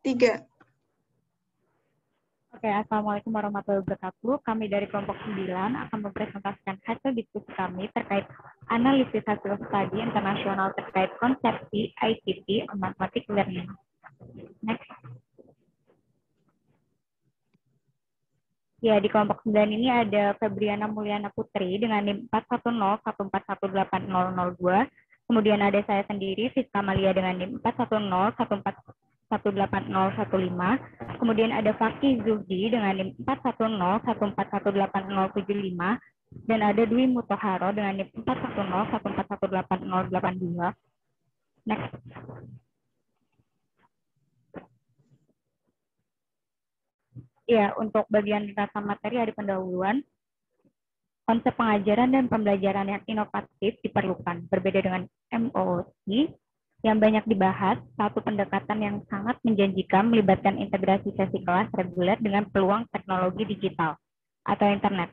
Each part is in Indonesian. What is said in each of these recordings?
3. Oke, Assalamualaikum warahmatullahi wabarakatuh. Kami dari kelompok 9 akan mempresentasikan hasil diskusi kami terkait analisis hasil studi internasional terkait konsepsi ICT on Mathematics Learning. Next. Ya, di kelompok 9 ini ada Febriana Mulyana Putri dengan NIM 41014180002. Kemudian ada saya sendiri, Siska Malia dengan NIM 41014180015. Kemudian ada Fakih Zuhdi dengan NIM 41014180075. Dan ada Dwi Mutoharo dengan NIM 41014180082. Next. Ya, untuk bagian rasa materi ada pendahuluan. Konsep pengajaran dan pembelajaran yang inovatif diperlukan. Berbeda dengan MOOC yang banyak dibahas, satu pendekatan yang sangat menjanjikan melibatkan integrasi sesi kelas reguler dengan peluang teknologi digital atau internet.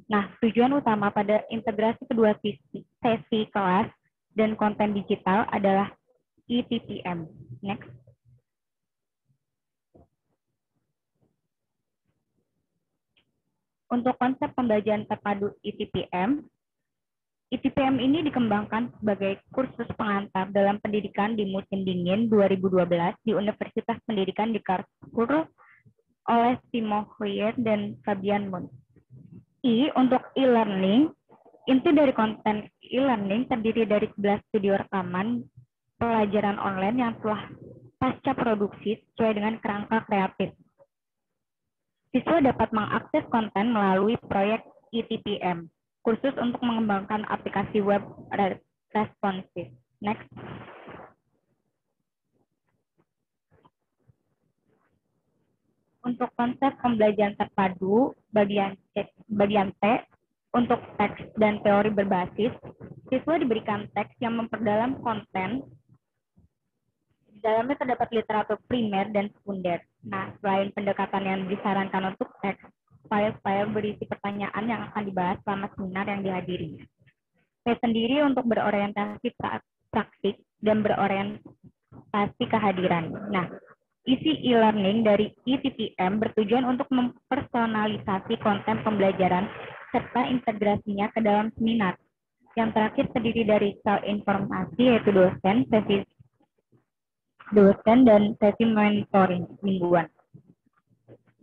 Nah, tujuan utama pada integrasi kedua sesi kelas dan konten digital adalah ETPM. Next. Untuk konsep pembelajaran terpadu ETPM ini dikembangkan sebagai kursus pengantar dalam pendidikan di musim dingin 2012 di Universitas Pendidikan di Karlsruhe oleh Timo Hoyer dan Fabian Munt. Untuk e-learning, inti dari konten e-learning terdiri dari 11 video rekaman pelajaran online yang telah pasca produksi sesuai dengan kerangka kreatif. Siswa dapat mengakses konten melalui proyek ETPM, kursus untuk mengembangkan aplikasi web responsif. Next. Untuk konsep pembelajaran terpadu, bagian T, untuk teks dan teori berbasis, siswa diberikan teks yang memperdalam konten. Di dalamnya terdapat literatur primer dan sekunder. Nah, selain pendekatan yang disarankan untuk teks, file-file berisi pertanyaan yang akan dibahas selama seminar yang dihadiri. Saya sendiri untuk berorientasi praktik dan berorientasi kehadiran. Nah, isi e-learning dari ETPM bertujuan untuk mempersonalisasi konten pembelajaran serta integrasinya ke dalam seminar. Yang terakhir terdiri dari sel informasi, yaitu dosen dan sesi mentoring mingguan.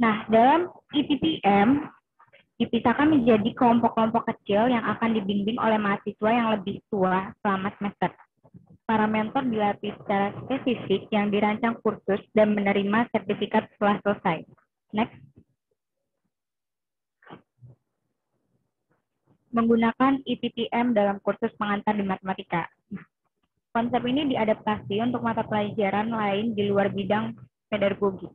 Nah, dalam ETPM dipisahkan menjadi kelompok-kelompok kecil yang akan dibimbing oleh mahasiswa yang lebih tua selama semester. Para mentor dilatih secara spesifik yang dirancang kursus dan menerima sertifikat setelah selesai. Next. Menggunakan ETPM dalam kursus pengantar di matematika. Konsep ini diadaptasi untuk mata pelajaran lain di luar bidang pedagogi.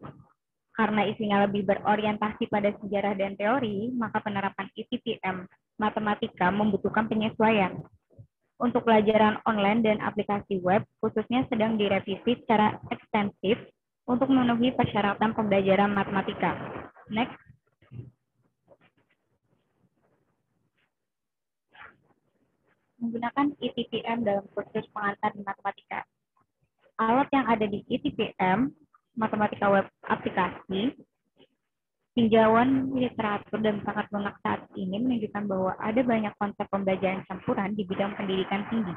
Karena isinya lebih berorientasi pada sejarah dan teori, maka penerapan ETPM matematika membutuhkan penyesuaian. Untuk pelajaran online dan aplikasi web, khususnya sedang direvisi secara ekstensif untuk memenuhi persyaratan pembelajaran matematika. Next. Menggunakan ETPM dalam kursus pengantar di matematika. Alat yang ada di ETPM, matematika web aplikasi, tinjauan literatur dan sangat lunak saat ini menunjukkan bahwa ada banyak konsep pembelajaran campuran di bidang pendidikan tinggi.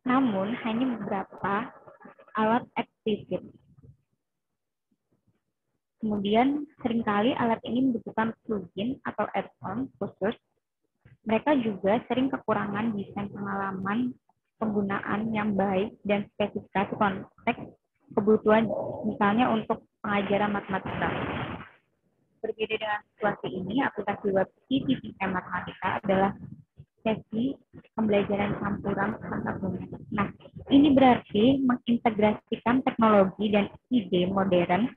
Namun, hanya beberapa alat eksplisit. Kemudian, seringkali alat ini membutuhkan plugin atau add-on khusus. Mereka juga sering kekurangan desain pengalaman penggunaan yang baik dan spesifikasi konteks kebutuhan, misalnya untuk pengajaran matematika. Berbeda dengan situasi ini, aplikasi web ETPM matematika adalah sesi pembelajaran campuran antar domain. Nah, ini berarti mengintegrasikan teknologi dan ide modern,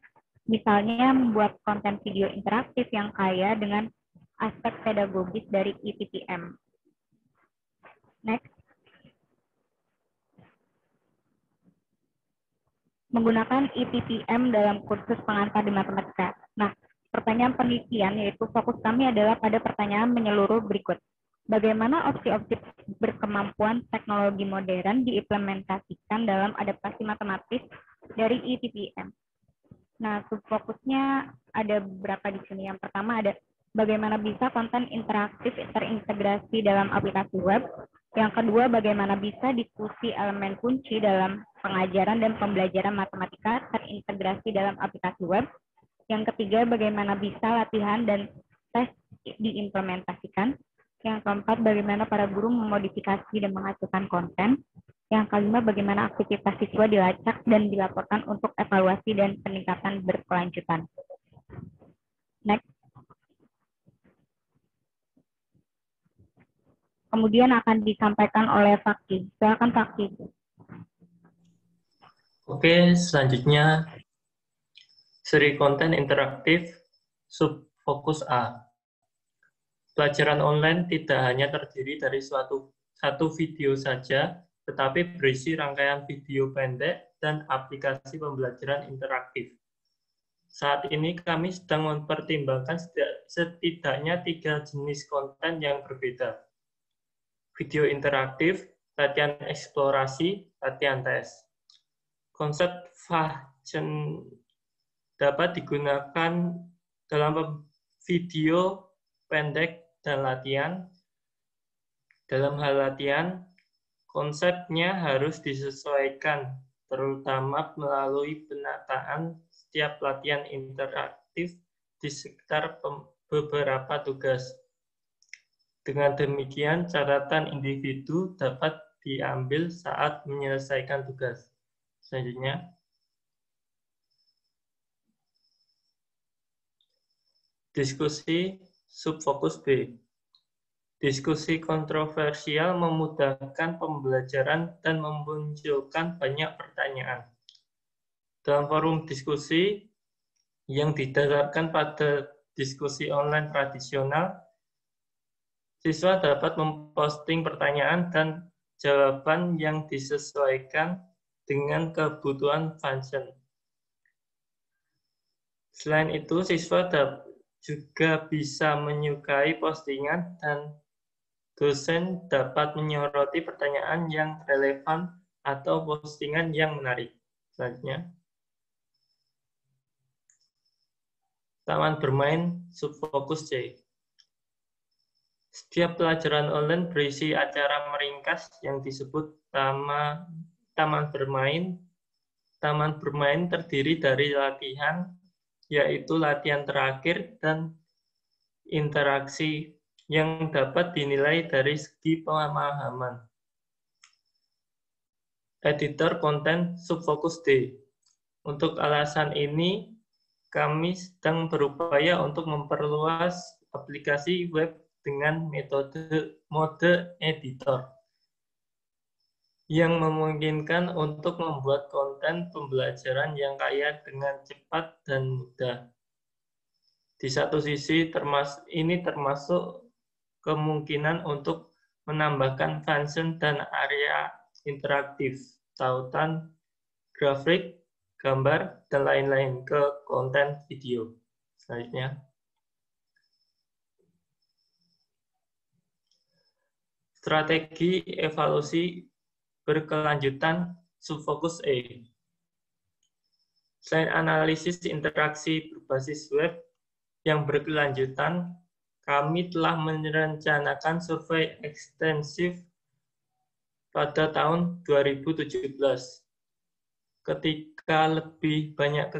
misalnya membuat konten video interaktif yang kaya dengan aspek pedagogis dari ETPM. Next. Menggunakan ETPM dalam kursus pengantar di matematika. Nah, pertanyaan penelitian yaitu fokus kami adalah pada pertanyaan menyeluruh berikut. Bagaimana opsi-opsi berkemampuan teknologi modern diimplementasikan dalam adaptasi matematis dari ETPM. Nah, subfokusnya ada beberapa di sini. Yang pertama ada bagaimana bisa konten interaktif terintegrasi dalam aplikasi web. Yang kedua, bagaimana bisa diskusi elemen kunci dalam pengajaran dan pembelajaran matematika terintegrasi dalam aplikasi web. Yang ketiga, bagaimana bisa latihan dan tes diimplementasikan. Yang keempat, bagaimana para guru memodifikasi dan menghasilkan konten. Yang kelima, bagaimana aktivitas siswa dilacak dan dilaporkan untuk evaluasi dan peningkatan berkelanjutan. Next. Kemudian akan disampaikan oleh Fakih. Silakan Fakih. Oke, selanjutnya seri konten interaktif subfokus A. Pelajaran online tidak hanya terdiri dari satu video saja, tetapi berisi rangkaian video pendek dan aplikasi pembelajaran interaktif. Saat ini kami sedang mempertimbangkan setidaknya 3 jenis konten yang berbeda. Video interaktif, latihan eksplorasi, latihan tes. Konsep Fahchen dapat digunakan dalam video pendek dan latihan. Dalam hal latihan, konsepnya harus disesuaikan, terutama melalui penataan setiap latihan interaktif di sekitar beberapa tugas. Dengan demikian, catatan individu dapat diambil saat menyelesaikan tugas. Selanjutnya, diskusi subfokus B. Diskusi kontroversial memudahkan pembelajaran dan memunculkan banyak pertanyaan. Dalam forum diskusi yang didasarkan pada diskusi online tradisional, siswa dapat memposting pertanyaan dan jawaban yang disesuaikan dengan kebutuhan function. Selain itu, siswa juga bisa menyukai postingan dan dosen dapat menyoroti pertanyaan yang relevan atau postingan yang menarik. Selanjutnya, taman bermain subfokus C. Setiap pelajaran online berisi acara meringkas yang disebut taman bermain. Taman bermain terdiri dari latihan, yaitu latihan terakhir dan interaksi yang dapat dinilai dari segi pemahaman. Editor konten subfokus D. Untuk alasan ini, kami sedang berupaya untuk memperluas aplikasi web dengan mode editor yang memungkinkan untuk membuat konten pembelajaran yang kaya dengan cepat dan mudah. Di satu sisi, ini termasuk kemungkinan untuk menambahkan function dan area interaktif, tautan, grafik, gambar, dan lain-lain ke konten video. Selanjutnya, strategi evaluasi berkelanjutan subfokus E. Selain analisis interaksi berbasis web yang berkelanjutan, kami telah merencanakan survei ekstensif pada tahun 2017. Ketika lebih banyak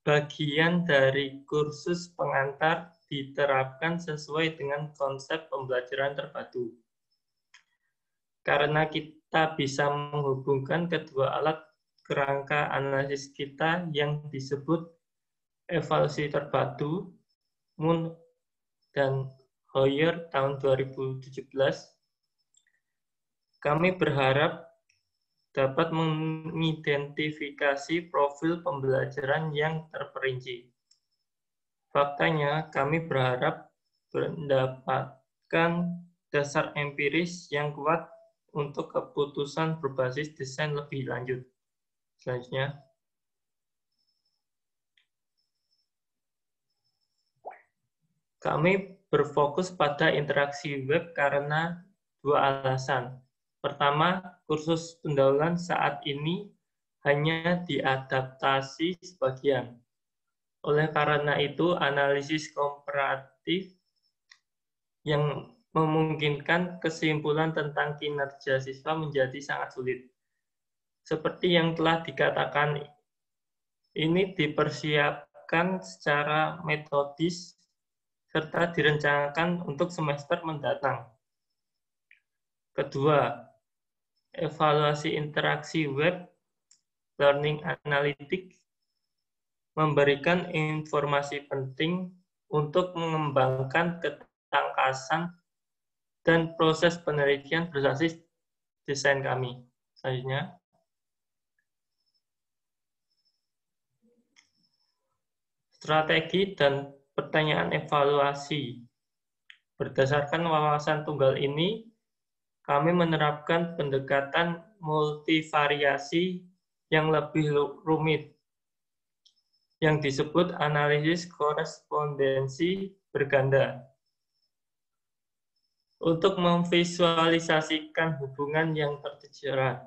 bagian dari kursus pengantar diterapkan sesuai dengan konsep pembelajaran terpadu. Karena kita bisa menghubungkan kedua alat kerangka analisis kita yang disebut evaluasi terpadu, Moon dan Hoyer tahun 2017, kami berharap dapat mengidentifikasi profil pembelajaran yang terperinci. Faktanya, kami berharap mendapatkan dasar empiris yang kuat untuk keputusan berbasis desain lebih lanjut. Selanjutnya, kami berfokus pada interaksi web karena 2 alasan. Pertama, kursus pendahuluan saat ini hanya diadaptasi sebagian. Oleh karena itu, analisis komparatif yang memungkinkan kesimpulan tentang kinerja siswa menjadi sangat sulit. Seperti yang telah dikatakan, ini dipersiapkan secara metodis serta direncanakan untuk semester mendatang. Kedua, evaluasi interaksi web, learning analytics, memberikan informasi penting untuk mengembangkan ketangkasan dan proses penelitian berbasis desain kami. Selanjutnya, strategi dan pertanyaan evaluasi. Berdasarkan wawasan tunggal ini, kami menerapkan pendekatan multivariasi yang lebih rumit, yang disebut analisis korespondensi berganda. Untuk memvisualisasikan hubungan yang terjerat.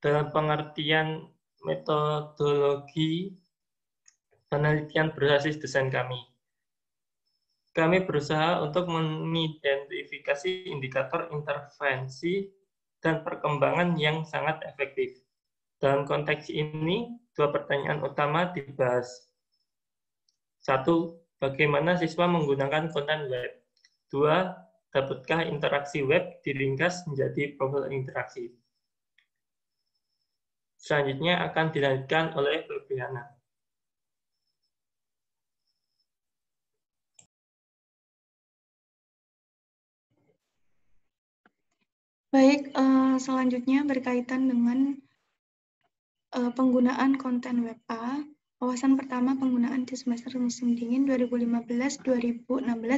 Dalam pengertian metodologi penelitian berbasis desain kami. Kami berusaha untuk mengidentifikasi indikator intervensi dan perkembangan yang sangat efektif. Dalam konteks ini, dua pertanyaan utama dibahas. Satu, bagaimana siswa menggunakan konten web? Dua, dapatkah interaksi web diringkas menjadi profil interaksi? Selanjutnya akan dilanjutkan oleh Febriana. Baik, selanjutnya berkaitan dengan penggunaan konten web A. Wawasan pertama penggunaan di semester musim dingin 2015-2016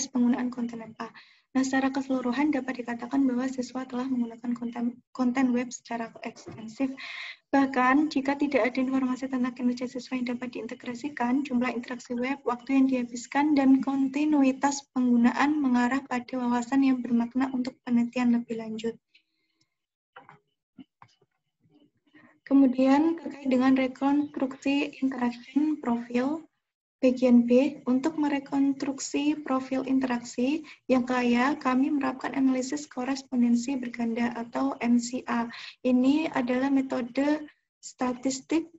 penggunaan konten web A. Nah, secara keseluruhan dapat dikatakan bahwa siswa telah menggunakan konten web secara ekstensif. Bahkan, jika tidak ada informasi tentang kinerja siswa yang dapat diintegrasikan, jumlah interaksi web, waktu yang dihabiskan, dan kontinuitas penggunaan mengarah pada wawasan yang bermakna untuk penelitian lebih lanjut. Kemudian terkait dengan rekonstruksi interaction profil, bagian B, untuk merekonstruksi profil interaksi yang kaya, kami menerapkan analisis korespondensi berganda atau MCA. Ini adalah metode statistik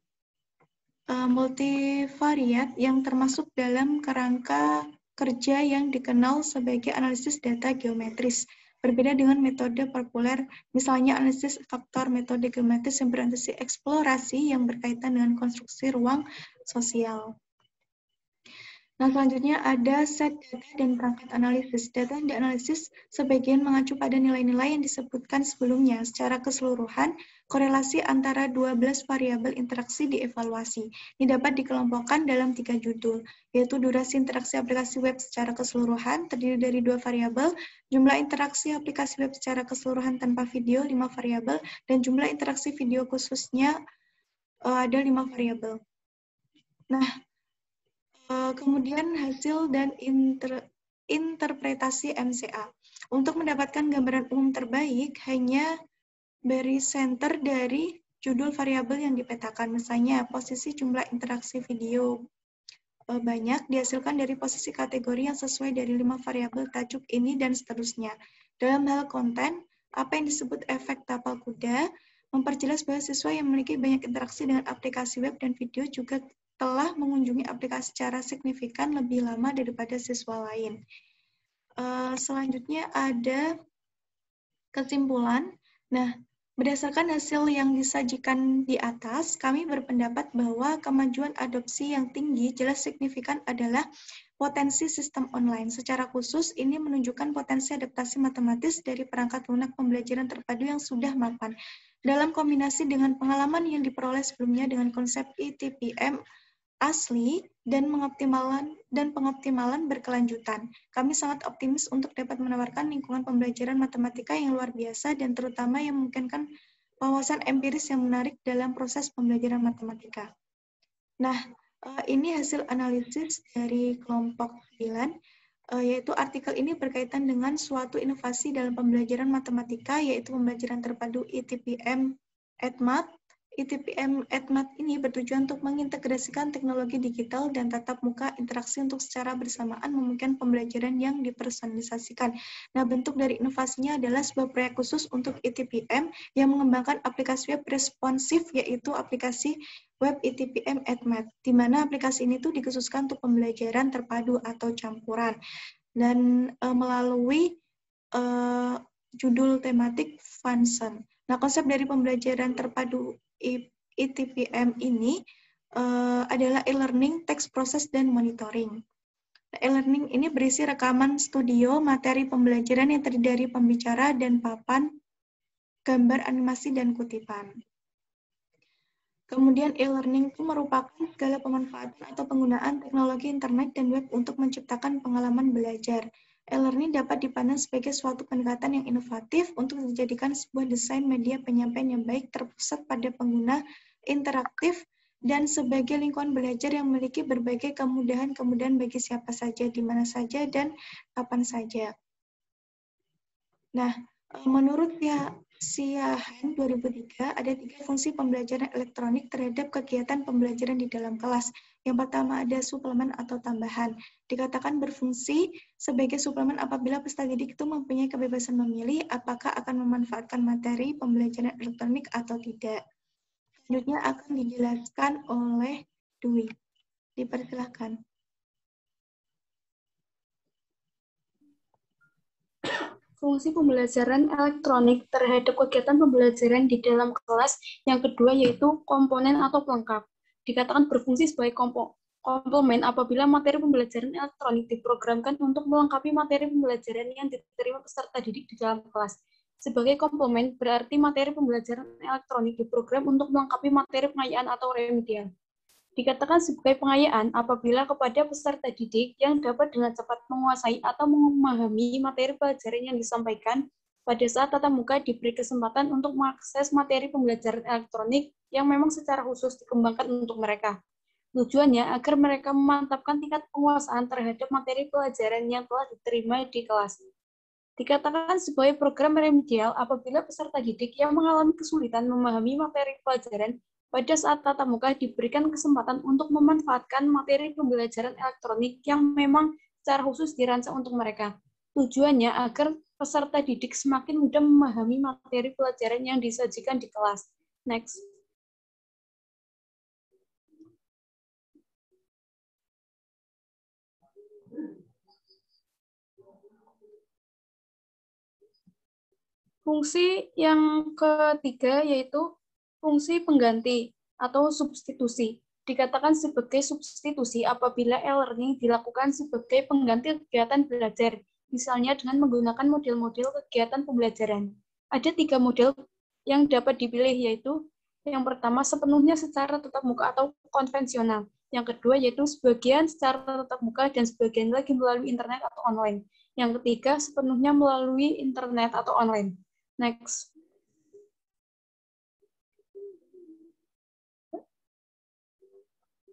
multivariat yang termasuk dalam kerangka kerja yang dikenal sebagai analisis data geometris. Berbeda dengan metode populer, misalnya analisis faktor metode geometris yang berorientasi eksplorasi yang berkaitan dengan konstruksi ruang sosial. Nah, selanjutnya ada set data dan perangkat analisis. Data yang dianalisis sebagian mengacu pada nilai-nilai yang disebutkan sebelumnya. Secara keseluruhan, korelasi antara 12 variabel interaksi dievaluasi. Ini dapat dikelompokkan dalam 3 judul, yaitu durasi interaksi aplikasi web secara keseluruhan, terdiri dari 2 variabel, jumlah interaksi aplikasi web secara keseluruhan tanpa video, 5 variabel, dan jumlah interaksi video khususnya ada 5 variabel. Nah, kemudian hasil dan interpretasi MCA. Untuk mendapatkan gambaran umum terbaik, hanya beri center dari judul variabel yang dipetakan. Misalnya, posisi jumlah interaksi video banyak dihasilkan dari posisi kategori yang sesuai dari 5 variabel tajuk ini dan seterusnya. Dalam hal konten, apa yang disebut efek tapal kuda memperjelas bahwa siswa yang memiliki banyak interaksi dengan aplikasi web dan video juga telah mengunjungi aplikasi secara signifikan lebih lama daripada siswa lain. Selanjutnya ada kesimpulan. Nah, berdasarkan hasil yang disajikan di atas, kami berpendapat bahwa kemajuan adopsi yang tinggi jelas signifikan adalah potensi sistem online. Secara khusus, ini menunjukkan potensi adaptasi matematis dari perangkat lunak pembelajaran terpadu yang sudah mapan. Dalam kombinasi dengan pengalaman yang diperoleh sebelumnya dengan konsep ITPM asli dan pengoptimalan berkelanjutan. Kami sangat optimis untuk dapat menawarkan lingkungan pembelajaran matematika yang luar biasa dan terutama yang memungkinkan wawasan empiris yang menarik dalam proses pembelajaran matematika. Nah, ini hasil analisis dari kelompok 9, yaitu artikel ini berkaitan dengan suatu inovasi dalam pembelajaran matematika, yaitu pembelajaran terpadu ITPM EdMath. ITPM@Mat ini bertujuan untuk mengintegrasikan teknologi digital dan tatap muka interaksi untuk secara bersamaan memungkinkan pembelajaran yang dipersonalisasikan. Nah, bentuk dari inovasinya adalah sebuah proyek khusus untuk ITPM yang mengembangkan aplikasi web responsif, yaitu aplikasi web ITPM@Mat, di mana aplikasi ini tuh dikhususkan untuk pembelajaran terpadu atau campuran. Dan melalui judul tematik function. Nah, konsep dari pembelajaran terpadu ITPM ini adalah e-learning, text process, dan monitoring. Nah, e-learning ini berisi rekaman studio, materi pembelajaran yang terdiri dari pembicara dan papan, gambar, animasi, dan kutipan. Kemudian e-learning itu merupakan segala pemanfaatan atau penggunaan teknologi internet dan web untuk menciptakan pengalaman belajar. E-learning dapat dipandang sebagai suatu pendekatan yang inovatif untuk dijadikan sebuah desain media penyampaian yang baik terpusat pada pengguna, interaktif, dan sebagai lingkungan belajar yang memiliki berbagai kemudahan-kemudahan bagi siapa saja, di mana saja, dan kapan saja. Nah, menurut Siahan 2003, ada 3 fungsi pembelajaran elektronik terhadap kegiatan pembelajaran di dalam kelas. Yang pertama ada suplemen atau tambahan. Dikatakan berfungsi sebagai suplemen apabila peserta didik itu mempunyai kebebasan memilih apakah akan memanfaatkan materi pembelajaran elektronik atau tidak. Selanjutnya akan dijelaskan oleh Dwi. Dipersilakan. Fungsi pembelajaran elektronik terhadap kegiatan pembelajaran di dalam kelas. Yang kedua yaitu komponen atau pelengkap. Dikatakan berfungsi sebagai komplement apabila materi pembelajaran elektronik diprogramkan untuk melengkapi materi pembelajaran yang diterima peserta didik di dalam kelas. Sebagai komplement berarti materi pembelajaran elektronik diprogram untuk melengkapi materi pengayaan atau remedial. Dikatakan sebagai pengayaan apabila kepada peserta didik yang dapat dengan cepat menguasai atau memahami materi pelajaran yang disampaikan pada saat tatap muka diberi kesempatan untuk mengakses materi pembelajaran elektronik yang memang secara khusus dikembangkan untuk mereka. Tujuannya agar mereka memantapkan tingkat penguasaan terhadap materi pelajaran yang telah diterima di kelas. Dikatakan sebagai program remedial apabila peserta didik yang mengalami kesulitan memahami materi pelajaran pada saat tatap muka diberikan kesempatan untuk memanfaatkan materi pembelajaran elektronik yang memang secara khusus dirancang untuk mereka. Tujuannya agar peserta didik semakin mudah memahami materi pelajaran yang disajikan di kelas. Next. Fungsi yang ketiga yaitu fungsi pengganti atau substitusi. Dikatakan sebagai substitusi apabila e-learning dilakukan sebagai pengganti kegiatan belajar, misalnya dengan menggunakan model-model kegiatan pembelajaran. Ada 3 model yang dapat dipilih, yaitu yang pertama sepenuhnya secara tatap muka atau konvensional. Yang kedua yaitu sebagian secara tatap muka dan sebagian lagi melalui internet atau online. Yang ketiga sepenuhnya melalui internet atau online. Next.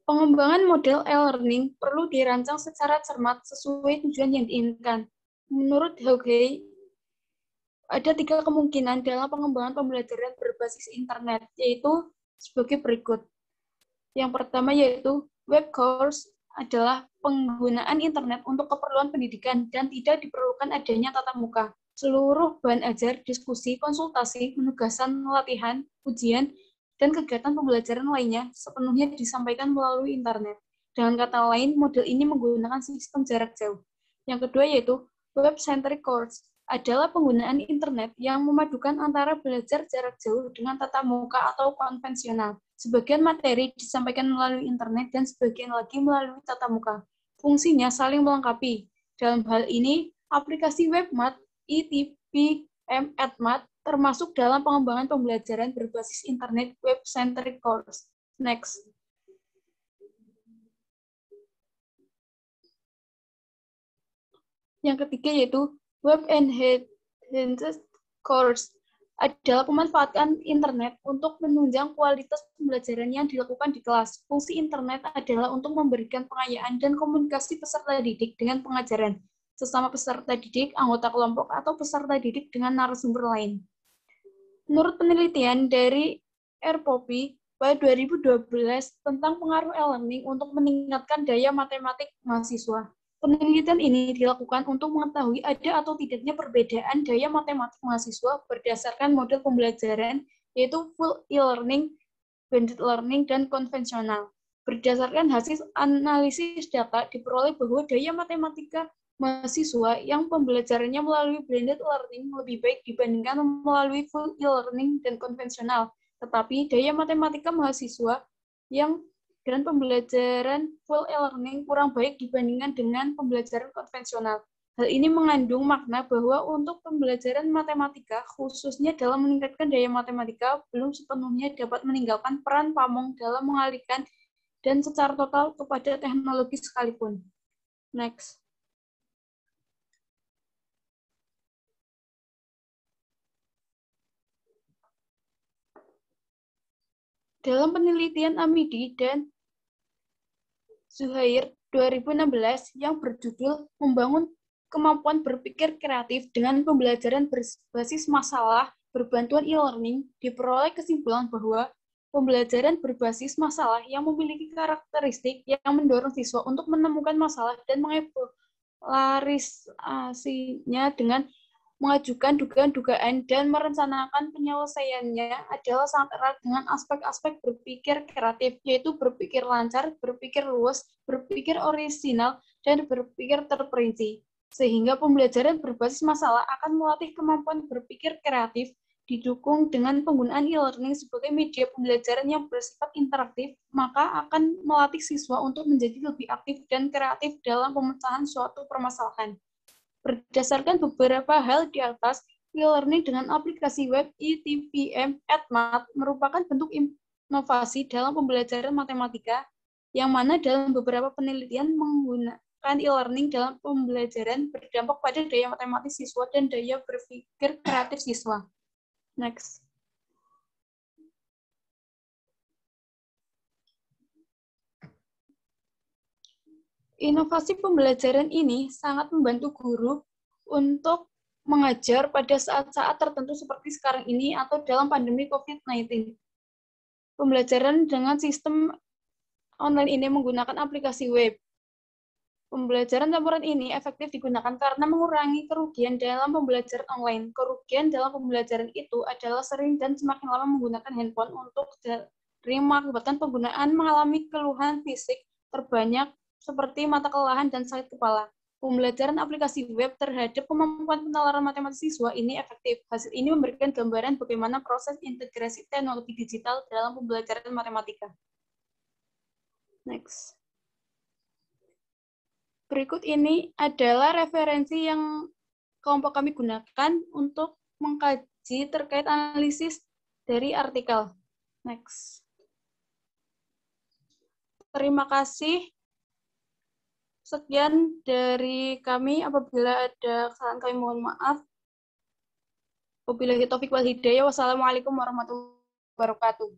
Pengembangan model e-learning perlu dirancang secara cermat sesuai tujuan yang diinginkan. Menurut Haughey, ada 3 kemungkinan dalam pengembangan pembelajaran berbasis internet, yaitu sebagai berikut. Yang pertama yaitu web course adalah penggunaan internet untuk keperluan pendidikan dan tidak diperlukan adanya tatap muka. Seluruh bahan ajar, diskusi, konsultasi, penugasan, latihan, ujian, dan kegiatan pembelajaran lainnya sepenuhnya disampaikan melalui internet. Dengan kata lain, model ini menggunakan sistem jarak jauh. Yang kedua yaitu web-centric course, adalah penggunaan internet yang memadukan antara belajar jarak jauh dengan tatap muka atau konvensional. Sebagian materi disampaikan melalui internet dan sebagian lagi melalui tatap muka. Fungsinya saling melengkapi. Dalam hal ini, aplikasi WebMat, ITPM@Mat, termasuk dalam pengembangan pembelajaran berbasis internet web-centric course. Next. Yang ketiga yaitu web-enhanced course, adalah pemanfaatan internet untuk menunjang kualitas pembelajaran yang dilakukan di kelas. Fungsi internet adalah untuk memberikan pengayaan dan komunikasi peserta didik dengan pengajaran, sesama peserta didik, anggota kelompok, atau peserta didik dengan narasumber lain. Menurut penelitian dari R. Poppy pada 2012 tentang pengaruh e-learning untuk meningkatkan daya matematik mahasiswa. Penelitian ini dilakukan untuk mengetahui ada atau tidaknya perbedaan daya matematik mahasiswa berdasarkan model pembelajaran, yaitu full e-learning, blended learning, dan konvensional. Berdasarkan hasil analisis data, diperoleh bahwa daya matematika mahasiswa yang pembelajarannya melalui blended learning lebih baik dibandingkan melalui full e-learning dan konvensional. Tetapi daya matematika mahasiswa yang dan pembelajaran full e-learning kurang baik dibandingkan dengan pembelajaran konvensional. Hal ini mengandung makna bahwa untuk pembelajaran matematika, khususnya dalam meningkatkan daya matematika, belum sepenuhnya dapat meninggalkan peran pamong dalam mengalihkan dan secara total kepada teknologi sekalipun. Next. Dalam penelitian Amidi dan Zuhair 2016 yang berjudul Membangun Kemampuan Berpikir Kreatif dengan Pembelajaran Berbasis Masalah Berbantuan e-learning, diperoleh kesimpulan bahwa pembelajaran berbasis masalah yang memiliki karakteristik yang mendorong siswa untuk menemukan masalah dan mengelaborisasinya dengan mengajukan dugaan-dugaan dan merencanakan penyelesaiannya adalah sangat erat dengan aspek-aspek berpikir kreatif, yaitu berpikir lancar, berpikir luas, berpikir orisinal, dan berpikir terperinci. Sehingga pembelajaran berbasis masalah akan melatih kemampuan berpikir kreatif, didukung dengan penggunaan e-learning sebagai media pembelajaran yang bersifat interaktif, maka akan melatih siswa untuk menjadi lebih aktif dan kreatif dalam pemecahan suatu permasalahan. Berdasarkan beberapa hal di atas, e-learning dengan aplikasi web ITVM Edmat merupakan bentuk inovasi dalam pembelajaran matematika, yang mana dalam beberapa penelitian menggunakan e-learning dalam pembelajaran berdampak pada daya matematis siswa dan daya berpikir kreatif siswa. Next. Inovasi pembelajaran ini sangat membantu guru untuk mengajar pada saat-saat tertentu seperti sekarang ini atau dalam pandemi COVID-19. Pembelajaran dengan sistem online ini menggunakan aplikasi web. Pembelajaran campuran ini efektif digunakan karena mengurangi kerugian dalam pembelajaran online. Kerugian dalam pembelajaran itu adalah sering dan semakin lama menggunakan handphone untuk daring mengakibatkan penggunaan mengalami keluhan fisik terbanyak seperti mata kelelahan dan sakit kepala. Pembelajaran aplikasi web terhadap kemampuan penalaran matematis siswa ini efektif. Hasil ini memberikan gambaran bagaimana proses integrasi teknologi digital dalam pembelajaran matematika. Next. Berikut ini adalah referensi yang kelompok kami gunakan untuk mengkaji terkait analisis dari artikel. Next. Terima kasih. Sekian dari kami. Apabila ada kesalahan kami mohon maaf. Wabillahi taufiq wal hidayah. Wassalamualaikum warahmatullahi wabarakatuh.